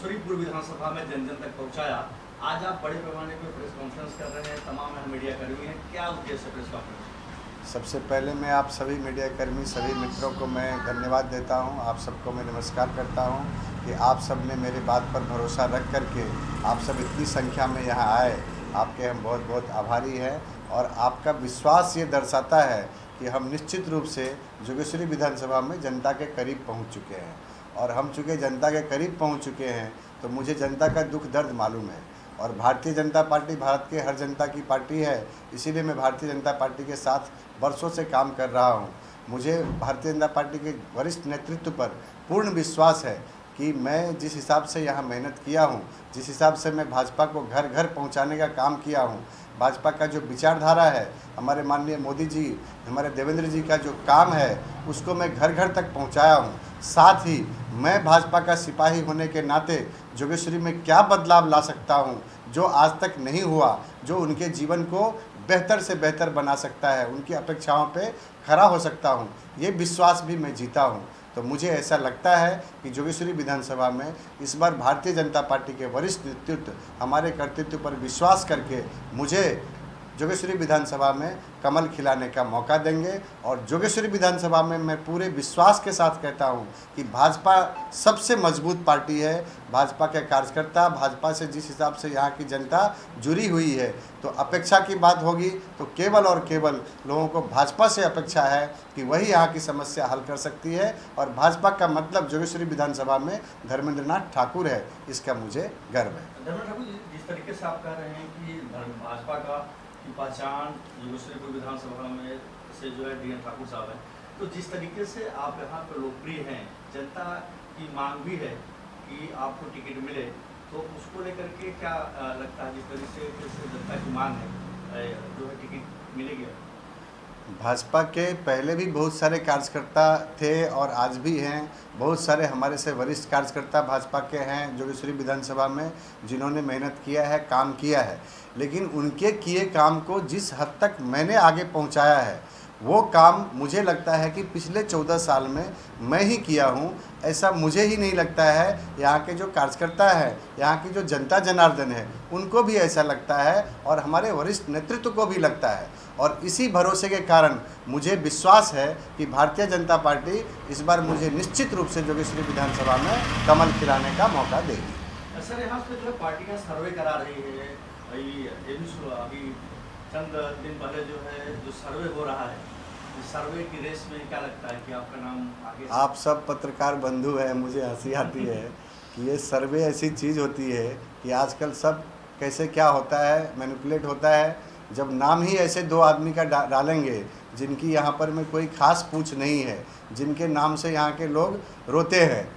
जोगेश्वरी पूर्व विधानसभा में जन जन तक पहुंचाया। आज आप बड़े पैमाने पर प्रेस कॉन्फ्रेंस कर रहे हैं, तमाम मीडिया कर्मी हैं, क्या उद्देश्य है प्रेस कॉन्फ्रेंस? सबसे पहले मैं आप सभी मीडिया कर्मी, सभी मित्रों को मैं धन्यवाद देता हूं। आप सबको मैं नमस्कार करता हूं कि आप सब ने मेरी बात पर भरोसा रख करके आप सब इतनी संख्या में यहां आए। आपके हम बहुत बहुत आभारी हैं और आपका विश्वास ये दर्शाता है कि हम निश्चित रूप से जोगेश्वरी विधानसभा में जनता के करीब पहुंच चुके हैं। और हम चूँकि जनता के करीब पहुंच चुके हैं तो मुझे जनता का दुख दर्द मालूम है। और भारतीय जनता पार्टी भारत के हर जनता की पार्टी है, इसीलिए मैं भारतीय जनता पार्टी के साथ वर्षों से काम कर रहा हूं। मुझे भारतीय जनता पार्टी के वरिष्ठ नेतृत्व पर पूर्ण विश्वास है कि मैं जिस हिसाब से यहाँ मेहनत किया हूँ, जिस हिसाब से मैं भाजपा को घर घर पहुँचाने का काम किया हूँ, भाजपा का जो विचारधारा है, हमारे माननीय मोदी जी, हमारे देवेंद्र जी का जो काम है, उसको मैं घर घर तक पहुँचाया हूँ। साथ ही मैं भाजपा का सिपाही होने के नाते जोगेश्वरी में क्या बदलाव ला सकता हूँ जो आज तक नहीं हुआ, जो उनके जीवन को बेहतर से बेहतर बना सकता है, उनकी अपेक्षाओं पे खरा हो सकता हूँ, ये विश्वास भी मैं जीता हूँ। तो मुझे ऐसा लगता है कि जोगेश्वरी विधानसभा में इस बार भारतीय जनता पार्टी के वरिष्ठ नेतृत्व हमारे कर्तृत्व पर विश्वास करके मुझे जोगेश्वरी विधानसभा में कमल खिलाने का मौका देंगे। और जोगेश्वरी विधानसभा में मैं पूरे विश्वास के साथ कहता हूं कि भाजपा सबसे मजबूत पार्टी है। भाजपा के कार्यकर्ता, भाजपा से जिस हिसाब से यहाँ की जनता जुड़ी हुई है, तो अपेक्षा की बात होगी तो केवल और केवल लोगों को भाजपा से अपेक्षा है कि वही यहाँ की समस्या हल कर सकती है। और भाजपा का मतलब जोगेश्वरी विधानसभा में धर्मेंद्र नाथ ठाकुर है, इसका मुझे गर्व है। धर्मेंद्र ठाकुर जी, जिस तरीके से आप कह रहे हैं कि भाजपा का की पहचान जोगेश्वरी विधानसभा में से जो है डी.एन. ठाकुर साहब है, तो जिस तरीके से आप यहाँ पर लोकप्रिय हैं, जनता की मांग भी है कि आपको टिकट मिले, तो उसको लेकर के क्या लगता है, जिस तरीके से जनता की मांग है जो है टिकट मिलेगी? भाजपा के पहले भी बहुत सारे कार्यकर्ता थे और आज भी हैं। बहुत सारे हमारे से वरिष्ठ कार्यकर्ता भाजपा के हैं जोगेश्वरी विधानसभा में, जिन्होंने मेहनत किया है, काम किया है। लेकिन उनके किए काम को जिस हद तक मैंने आगे पहुंचाया है, वो काम मुझे लगता है कि पिछले 14 साल में मैं ही किया हूं। ऐसा मुझे ही नहीं लगता है, यहाँ के जो कार्यकर्ता हैं, यहाँ की जो जनता जनार्दन है, उनको भी ऐसा लगता है और हमारे वरिष्ठ नेतृत्व को भी लगता है। और इसी भरोसे के कारण मुझे विश्वास है कि भारतीय जनता पार्टी इस बार मुझे निश्चित रूप से जोगेश्वरी विधानसभा में कमल खिलाने का मौका देगी। सर, यहाँ पे जो पार्टियाँ सर्वे करा रही है, अभी चंद दिन पहले जो है जो सर्वे हो रहा है, सर्वे की रेस में क्या लगता है कि आपका नाम आगे? आप सब पत्रकार बंधु हैं, मुझे हंसी आती है कि ये सर्वे ऐसी चीज़ होती है कि आजकल सब कैसे क्या होता है, मैनिपुलेट होता है। जब नाम ही ऐसे दो आदमी का डालेंगे जिनकी यहाँ पर में कोई ख़ास पूछ नहीं है, जिनके नाम से यहाँ के लोग रोते हैं,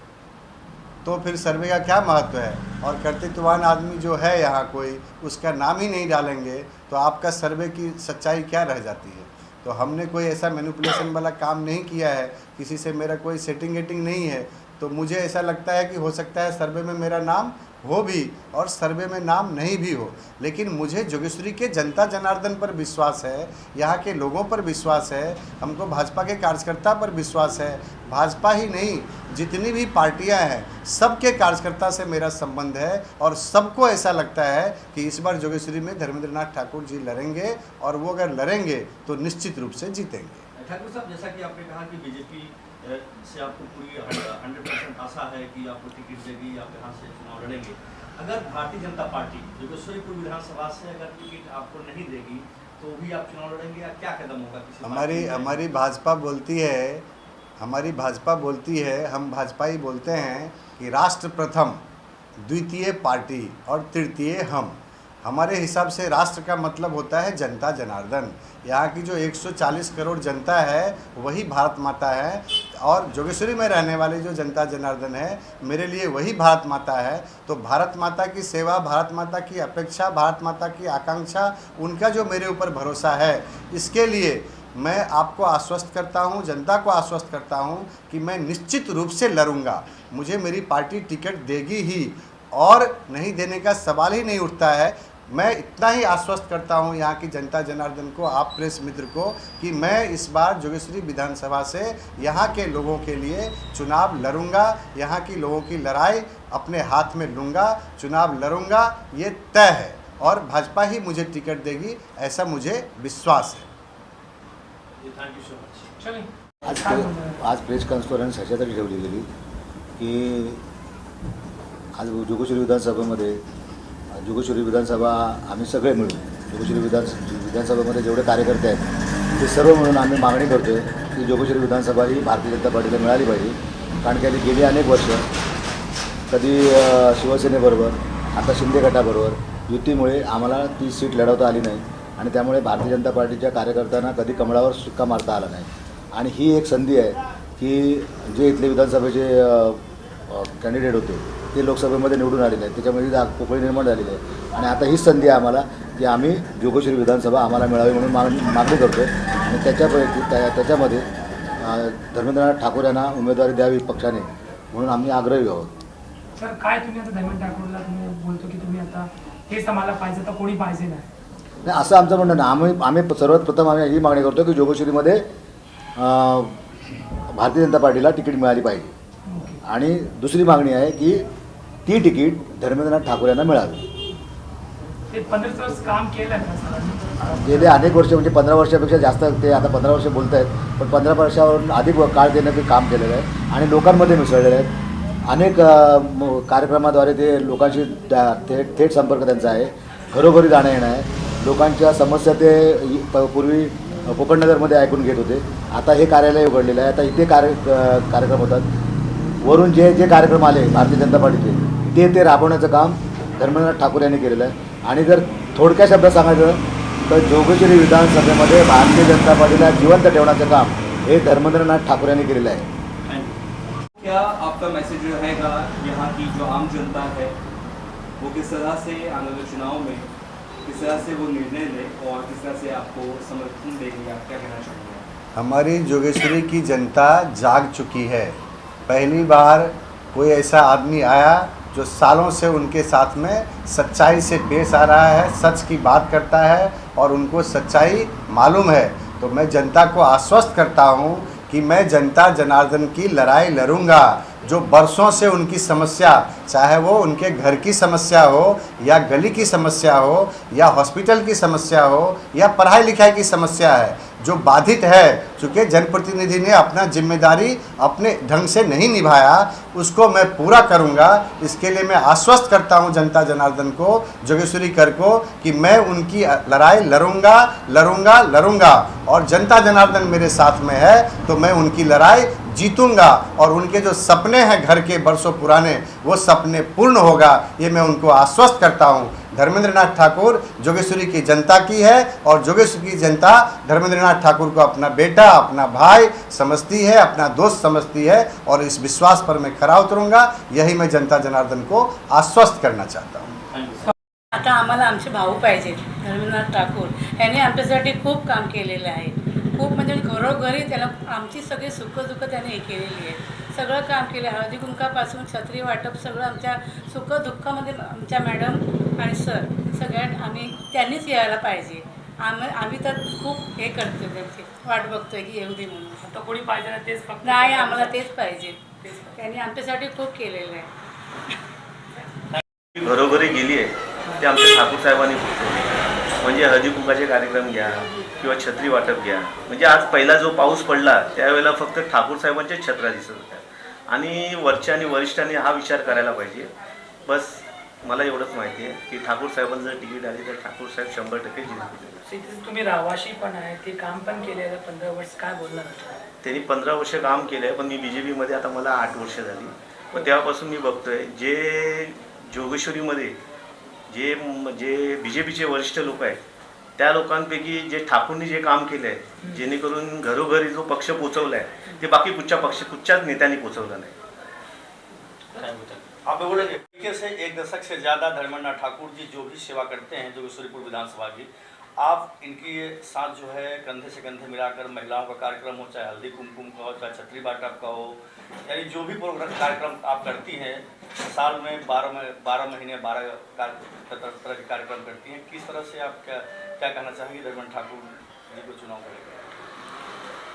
तो फिर सर्वे का क्या महत्व है? और कर्तृत्ववान आदमी जो है यहाँ कोई, उसका नाम ही नहीं डालेंगे तो आपका सर्वे की सच्चाई क्या रह जाती है? तो हमने कोई ऐसा मैनिपुलेशन वाला काम नहीं किया है, किसी से मेरा कोई सेटिंग वेटिंग नहीं है। तो मुझे ऐसा लगता है कि हो सकता है सर्वे में मेरा नाम हो भी और सर्वे में नाम नहीं भी हो, लेकिन मुझे जोगेश्वरी के जनता जनार्दन पर विश्वास है, यहाँ के लोगों पर विश्वास है, हमको भाजपा के कार्यकर्ता पर विश्वास है। भाजपा ही नहीं, जितनी भी पार्टियां हैं, सबके कार्यकर्ता से मेरा संबंध है और सबको ऐसा लगता है कि इस बार जोगेश्वरी में धर्मेंद्र नाथ ठाकुर जी लड़ेंगे और वो अगर लड़ेंगे तो निश्चित रूप से जीतेंगे। ठाकुर साहब, जैसा कि आपने कहा कि बीजेपी से आपको पूरी 100% आशा है कि आपको टिकट देगी, आप यहाँ से चुनाव लड़ेंगे। अगर भारतीय जनता पार्टी जोगेश्वरी विधानसभा से अगर टिकट आपको नहीं देगी तो भी आप चुनाव लड़ेंगे, या क्या कदम होगा? हमारी भाजपा बोलती है, हम भाजपा ही बोलते हैं कि राष्ट्र प्रथम, द्वितीय पार्टी और तृतीय हम। हमारे हिसाब से राष्ट्र का मतलब होता है जनता जनार्दन। यहाँ की जो 140 करोड़ जनता है वही भारत माता है, और जोगेश्वरी में रहने वाली जो जनता जनार्दन है, मेरे लिए वही भारत माता है। तो भारत माता की सेवा, भारत माता की अपेक्षा, भारत माता की आकांक्षा, उनका जो मेरे ऊपर भरोसा है, इसके लिए मैं आपको आश्वस्त करता हूं, जनता को आश्वस्त करता हूं कि मैं निश्चित रूप से लड़ूंगा। मुझे मेरी पार्टी टिकट देगी ही, और नहीं देने का सवाल ही नहीं उठता है। मैं इतना ही आश्वस्त करता हूं यहाँ की जनता जनार्दन को, आप प्रेस मित्र को, कि मैं इस बार जोगेश्वरी विधानसभा से यहाँ के लोगों के लिए चुनाव लड़ूंगा, यहाँ की लोगों की लड़ाई अपने हाथ में लूँगा, चुनाव लड़ूंगा, ये तय है और भाजपा ही मुझे टिकट देगी, ऐसा मुझे विश्वास है। Thank you so much. चलिए आज प्रेस कॉन्फरन्स ह्याच्यासाठी ठेवली गेली की आज जोगेश्वरी विधानसभेमध्ये जोगेश्वरी विधानसभा आम्ही सगळे मिळून जोगेश्वरी विधानसभेमध्ये जेवढे कार्यकर्ते आहेत ते सर्व मिळून आम्ही मागणी करतो आहे की जोगेश्वरी विधानसभा ही भारतीय जनता पार्टीला मिळाली पाहिजे। कारण की गेली अनेक वर्ष कधी शिवसेनेबरोबर आता शिंदे गटाबरोबर युतीमुळे आम्हाला ती सीट लढवता आली नाही आणि त्यामुळे भारतीय जनता पार्टीच्या कार्यकर्त्यांना कधी कमळावर शिक्का मारता आला नाही आणि ही एक संधी आहे की जे इथले विधानसभेचे कॅन्डिडेट होते ते लोकसभेमध्ये निवडून आलेले आहेत, त्याच्यामध्ये पोकळी निर्माण झालेली आहे आणि आता हीच संधी आहे आम्हाला की आम्ही जोगेश्वरी विधानसभा आम्हाला मिळावी म्हणून मागणी करतो आहे आणि त्याच्यामध्ये धर्मेंद्रनाथ ठाकूर यांना उमेदवारी द्यावी पक्षाने म्हणून आम्ही आग्रही आहोत। सर काय तुम्ही आता धर्मेंद्र ठाकूरला तुम्ही बोलतो की तुम्ही आता हेच आम्हाला पाहिजे तर कोणी पाहिजे नाही असं आमचं म्हणणं नाही। आम्ही सर्वात प्रथम आम्ही ही मागणी करतो की जोगेश्वरीमध्ये भारतीय जनता पार्टीला तिकीट मिळाली पाहिजे आणि दुसरी मागणी आहे की ती तिकीट धर्मेंद्रनाथ ठाकूर यांना मिळावी। ते 15 वर्ष काम केलं का सर? गेले अनेक वर्ष म्हणजे 15 वर्षापेक्षा जास्त ते आता 15 वर्ष बोलत आहेत पण 15 वर्षावरून अधिक काळ देणं ते काम केलेलं आहे आणि लोकांमध्ये मिसळलेले आहेत। अनेक कार्यक्रमाद्वारे ते लोकांशी थेट संपर्क त्यांचा आहे, घरोघरी जाणं येणं आहे, लोकांच्या समस्या ते पूर्वी कोकणनगरमध्ये ऐकून घेत होते, आता हे कार्यालय उघडलेलं आहे, आता इथे कार्यक्रम होतात। वरून जे कार्यक्रम आले भारतीय जनता पार्टीचे ते राबवण्याचं काम धर्मेंद्रनाथ ठाकूर यांनी केलेलं आहे आणि जर थोडक्या शब्दात सांगायचं तर जोगेश्वरी विधानसभेमध्ये भारतीय जनता पार्टीला जिवंत ठेवण्याचं काम हे धर्मेंद्रनाथ ठाकूर यांनी केलेलं आहे। क्या आपका मैसेज रहेगा यहाँ की जो आम जनता है वो किस तरह से आने वाले चुनाव में किस तरह से वो निर्णय ले और किस तरह से आपको समर्थन देगी, आप क्या कहना चाहेंगे? हमारी जोगेश्वरी की जनता जाग चुकी है। पहली बार कोई ऐसा आदमी आया जो सालों से उनके साथ में सच्चाई से पेश आ रहा है, सच की बात करता है और उनको सच्चाई मालूम है। तो मैं जनता को आश्वस्त करता हूँ कि मैं जनता जनार्दन की लड़ाई लड़ूंगा। जो बरसों से उनकी समस्या, चाहे वो उनके घर की समस्या हो या गली की समस्या हो या हॉस्पिटल की समस्या हो या पढ़ाई लिखाई की समस्या है, जो बाधित है, चूँकि जनप्रतिनिधि ने अपना जिम्मेदारी अपने ढंग से नहीं निभाया, उसको मैं पूरा करूंगा। इसके लिए मैं आश्वस्त करता हूं जनता जनार्दन को, जोगेश्वरी कर को, कि मैं उनकी लड़ाई लड़ूंगा और जनता जनार्दन मेरे साथ में है तो मैं उनकी लड़ाई जीतूंगा और उनके जो सपने हैं घर के बरसों पुराने वो सपने पूर्ण होगा, ये मैं उनको आश्वस्त करता हूं। धर्मेंद्रनाथ ठाकुर जोगेश्वरी की जनता की है और जोगेश्वरी की जनता धर्मेंद्रनाथ ठाकुर को अपना बेटा, अपना भाई समझती है, अपना दोस्त समझती है और इस विश्वास पर मैं खरा उतरूंगा। यही मैं जनता जनार्दन को आश्वस्त करना चाहता हूँ। आता आम्हाला आमचे भाऊ पाहिजेत। धर्मेंद्रनाथ ठाकूर यांनी आमच्यासाठी खूप काम केलेलं आहे, खूप म्हणजे घरोघरी त्याला आमची सगळी सुखदुःख त्याने हे केलेली आहे, सगळं काम केलं। हळदी कुंकापासून छत्री वाटप सगळं आमच्या सुखदुःखामध्ये आमच्या मॅडम आणि सर सगळ्यात त्यांनीच यायला पाहिजे। आम्ही तर खूप हे करतो, त्यांची वाट बघतोय की येऊ दे म्हणून। आता कोणी पाहिजे ना तेच फक्त नाही, आम्हाला तेच पाहिजे, त्यांनी आमच्यासाठी खूप केलेलं आहे। घरोघरी गेली आहे ते आमच्या ठाकूर साहेबांनी म्हणजे हळदी कुंकाचे कार्यक्रम घ्या किंवा छत्री वाटप घ्या, म्हणजे आज पहिला जो पाऊस पडला त्यावेळेला फक्त ठाकूर साहेबांच्याच छत्र्या दिसत होत्या आणि वरच्या आणि वरिष्ठांनी हा विचार करायला पाहिजे। बस मला एवढंच माहिती आहे की ठाकूर साहेबांना जर तिकीट आली तर ठाकूर साहेब 100% जिंकतील। तुम्ही रावाशी पण आहे, ते काम पण केलेलं 15 वर्ष, काय बोलणार? त्यांनी 15 वर्ष काम केलं आहे, पण मी BJPमध्ये आता मला 8 वर्ष झाली, पण तेव्हापासून मी बघतोय जे जोगेश्वरीमध्ये जे BJPचे वरिष्ठ लोक आहेत त्या लोकांपैकी जे ठाकूरनी जे काम केलं आहे, जेणेकरून घरोघरी जो पक्ष पोचवला आहे ते बाकी कुठच्याच नेत्यांनी पोचवला नाही। आप बोले तरीके से 1 दशक से ज़्यादा धर्मेंद्रनाथ ठाकुर जी जो भी सेवा करते हैं जोगेश्वरीपुर विधानसभा की, आप इनकी साथ जो है कंधे से कंधे मिलाकर महिलाओं का कार्यक्रम हो, चाहे हल्दी कुमकुम का हो, चाहे छतरी बाटप का हो, यानी जो भी प्रोग्राम कार्यक्रम आप करती हैं, साल में 12 महीने 12 तरह के कार्यक्रम करती हैं, किस तरह से आप क्या कहना चाहेंगे धर्मेंद्र ठाकुर जी को चुनाव करेंगे?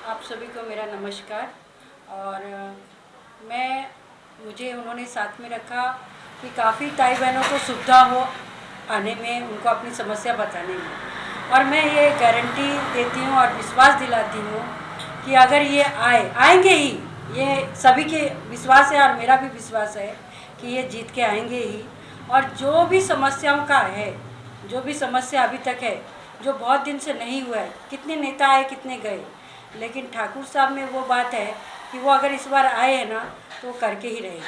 आप सभी को मेरा नमस्कार। और मुझे उन्होंने साथ में रखा कि काफ़ी ताई बहनों को सुविधा हो आने में, उनको अपनी समस्या बताने में, और मैं ये गारंटी देती हूँ और विश्वास दिलाती हूँ कि अगर ये आएंगे ही, ये सभी के विश्वास है और मेरा भी विश्वास है कि ये जीत के आएंगे ही। और जो भी समस्याओं का है, जो भी समस्या अभी तक है, जो बहुत दिन से नहीं हुआ है, कितने नेता आए कितने गए, लेकिन ठाकुर साहब में वो बात है कि वो अगर इस बार आए हैं ना तो करके ही रहेंगे।